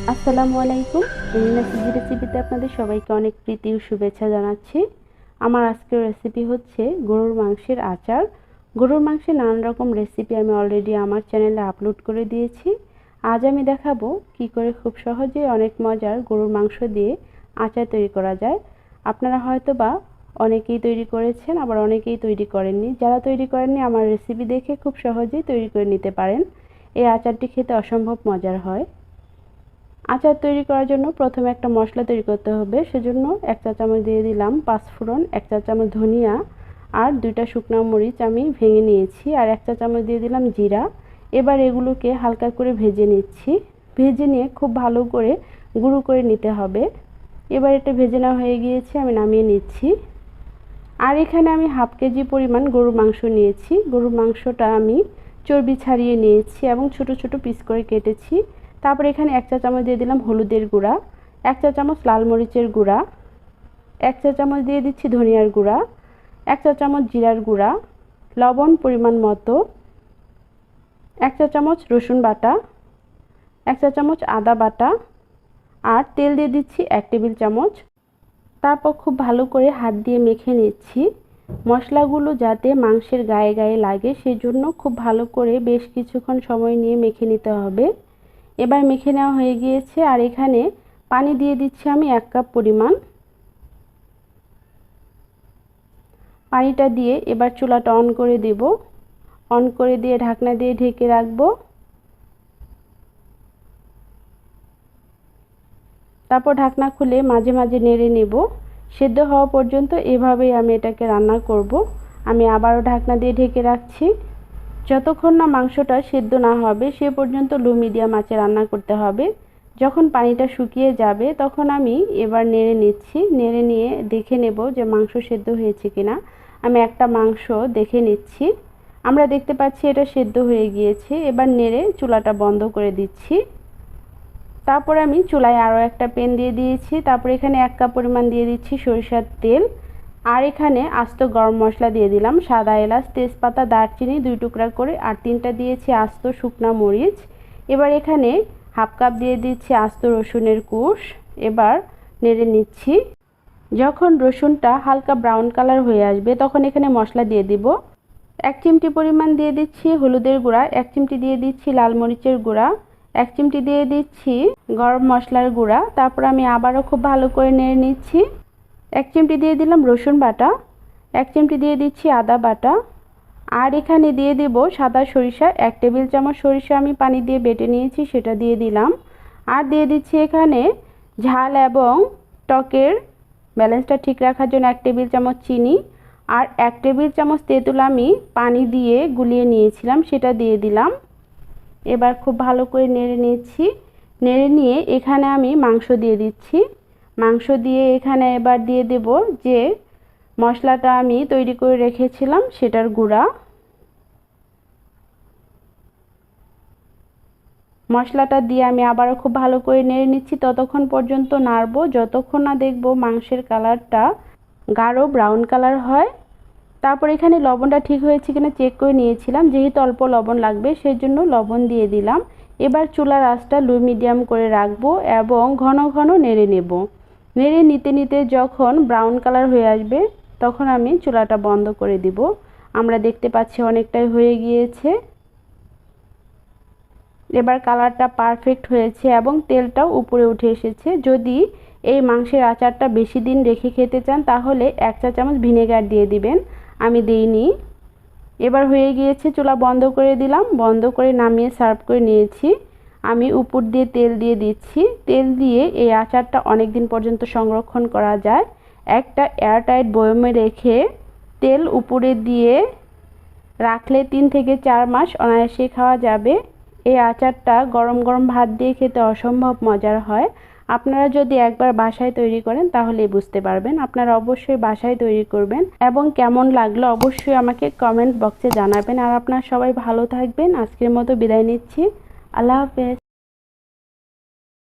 আসসালামু আলাইকুম। এলিনা সিজি রেসিপিতে আপনাদের সবাইকে অনেক প্রীতি ও শুভেচ্ছা জানাচ্ছি। আমার আজকের রেসিপি হচ্ছে গরুর মাংসের আচার। গরুর মাংসের নানান রকম রেসিপি আমি অলরেডি আমার চ্যানেলে আপলোড করে দিয়েছি। আজ আমি দেখাবো কি করে খুব সহজে অনেক মজার গরুর মাংস দিয়ে আচার তৈরি করা যায়। আপনারা হয়তো বা অনেকেই তৈরি করেছেন, আবার অনেকেই তৈরি করেননি। যারা তৈরি করেননি আমার রেসিপি দেখে খুব সহজেই তৈরি করে নিতে পারেন। এই আচারটি খেতে অসম্ভব মজার হয়। আচার তৈরি করার জন্য প্রথমে একটা মশলা তৈরি করতে হবে। সেজন্য 1 চা চামচ দিয়ে দিলাম পাঁচফোড়ন, 1 চা চামচ ধনিয়া আর 2টা শুকনো মরিচ আমি ভেঙে নিয়েছি, আর 1 চা চামচ দিয়ে দিলাম জিরা। এবার এগুলোকে হালকা করে ভেজে নিচ্ছি। ভেজে নিয়ে খুব ভালো করে গুঁড়ো করে নিতে হবে। এবার এটা ভেজে নেওয়া হয়ে গিয়েছে, আমি নামিয়ে নিচ্ছি। আর এখানে আমি হাফ কেজি পরিমাণ গরুর মাংস নিয়েছি। গরুর মাংসটা আমি চর্বি ছাড়িয়ে নিয়েছি এবং ছোট ছোট পিস করে কেটেছি। তারপর এখানে 1 চা চামচ দিয়ে দিলাম হলুদের গুঁড়া, 1 চা চামচ লাল মরিচের গুঁড়া, 1 চা চামচ দিয়ে দিচ্ছি ধনিয়ার গুঁড়া, 1 চা চামচ জিরার গুঁড়া, লবণ পরিমাণ মতো, 1 চা চামচ রসুন বাটা, 1 চা চামচ আদা বাটা, আর তেল দিয়ে দিচ্ছি 1 টেবিল চামচ। তারপর খুব ভালো করে হাত দিয়ে মেখে নিচ্ছি। মশলাগুলো যাতে মাংসের গায়ে গায়ে লাগে সেজন্য খুব ভালো করে বেশ কিছুক্ষণ সময় নিয়ে মেখে নিতে হবে। এবার মেখে নেওয়া হয়ে গিয়েছে, আর এখানে পানি দিয়ে দিচ্ছি আমি 1 কাপ পরিমাণ। পানিটা দিয়ে এবার চুলাটা অন করে দেব। অন করে দিয়ে ঢাকনা দিয়ে ঢেকে রাখবো। তারপর ঢাকনা খুলে মাঝে মাঝে নেড়ে নেব। সেদ্ধ হওয়া পর্যন্ত এভাবেই আমি এটাকে রান্না করব। আমি আবারও ঢাকনা দিয়ে ঢেকে রাখছি। যতক্ষণ না মাংসটা সেদ্ধ না হবে সে পর্যন্ত লো মিডিয়াম আঁচে রান্না করতে হবে। যখন পানিটা শুকিয়ে যাবে তখন আমি এবার নেড়ে নিচ্ছি। নেড়ে নিয়ে দেখে নেব যে মাংস সেদ্ধ হয়েছে কিনা। আমি একটা মাংস দেখে নিচ্ছি। আমরা দেখতে পাচ্ছি এটা সেদ্ধ হয়ে গিয়েছে। এবার নেড়ে চুলাটা বন্ধ করে দিচ্ছি। তারপরে আমি চুলায় আরও একটা প্যান দিয়ে দিয়েছি। তারপর এখানে 1 কাপ পরিমাণ দিয়ে দিচ্ছি সরিষার তেল, আর এখানে আস্ত গরম মশলা দিয়ে দিলাম, সাদা এলাচ, তেজপাতা, দারচিনি 2 টুকরা করে, আর 3টা দিয়েছি আস্ত শুকনা মরিচ। এবার এখানে হাফ কাপ দিয়ে দিচ্ছি আস্ত রসুনের কুশ। এবার নেড়ে নিচ্ছি। যখন রসুনটা হালকা ব্রাউন কালার হয়ে আসবে তখন এখানে মশলা দিয়ে দিব। 1 চিমটি পরিমাণ দিয়ে দিচ্ছি হলুদের গুঁড়া, 1 চিমটি দিয়ে দিচ্ছি লাল মরিচের গুঁড়া, 1 চিমটি দিয়ে দিচ্ছি গরম মশলার গুঁড়া। তারপর আমি আবারও খুব ভালো করে নেড়ে নিচ্ছি। 1 চিমটি দিয়ে দিলাম রসুন বাটা, 1 চিমটি দিয়ে দিচ্ছি আদা বাটা, আর এখানে দিয়ে দেব সাদা সরিষা। 1 টেবিল চামচ সরিষা আমি পানি দিয়ে বেটে নিয়েছি, সেটা দিয়ে দিলাম। আর দিয়ে দিচ্ছি এখানে ঝাল এবং টকের ব্যালেন্সটা ঠিক রাখার জন্য 1 টেবিল চামচ চিনি, আর 1 টেবিল চামচ তেঁতুল আমি পানি দিয়ে গুলিয়ে নিয়েছিলাম, সেটা দিয়ে দিলাম। এবার খুব ভালো করে নেড়ে নিচ্ছি। নেড়ে নিয়ে এখানে আমি মাংস দিয়ে দিচ্ছি। মাংস দিয়ে এখানে এবার দিয়ে দেব যে মশলাটা আমি তৈরি করে রেখেছিলাম সেটার গুঁড়া। মশলাটা দিয়ে আমি আবারও খুব ভালো করে নেড়ে নিচ্ছি। ততক্ষণ পর্যন্ত নাড়ব যতক্ষণ না দেখব মাংসের কালারটা গাঢ় ব্রাউন কালার হয়। তারপর এখানে লবণটা ঠিক হয়েছে কিনা চেক করে নিয়েছিলাম, যেহেতু অল্প লবণ লাগবে সেজন্য লবণ দিয়ে দিলাম। এবার চুলার আঁচটা লো মিডিয়াম করে রাখবো এবং ঘন ঘন নেড়ে নেব। নেড়ে নিতে নিতে যখন ব্রাউন কালার হয়ে আসবে তখন আমি চুলাটা বন্ধ করে দিব। আমরা দেখতে পাচ্ছি অনেকটাই হয়ে গিয়েছে। এবার কালারটা পারফেক্ট হয়েছে এবং তেলটাও উপরে উঠে এসেছে। যদি এই মাংসের আচারটা বেশি দিন রেখে খেতে চান তাহলে 1 চা চামচ ভিনেগার দিয়ে দিবেন, আমি দিইনি। এবার হয়ে গিয়েছে, চুলা বন্ধ করে দিলাম। বন্ধ করে নামিয়ে সার্ভ করে নিয়েছি। আমি উপর দিয়ে তেল দিয়ে দিচ্ছি। তেল দিয়ে এই আচারটা অনেক দিন পর্যন্ত সংরক্ষণ করা যায়। একটা এয়ারটাইট বয়মে রেখে তেল উপরে দিয়ে রাখলে 3 থেকে 4 মাস অনায়াসে খাওয়া যাবে। এই আচারটা গরম গরম ভাত দিয়ে খেতে অসম্ভব মজার হয়। আপনারা যদি একবার বাসায় তৈরি করেন তাহলেই বুঝতে পারবেন। আপনারা অবশ্যই বাসায় তৈরি করবেন এবং কেমন লাগলো অবশ্যই আমাকে কমেন্ট বক্সে জানাবেন। আর আপনারা সবাই ভালো থাকবেন। আজকের মতো বিদায় নিচ্ছি। আল্লাহ হাফেজ।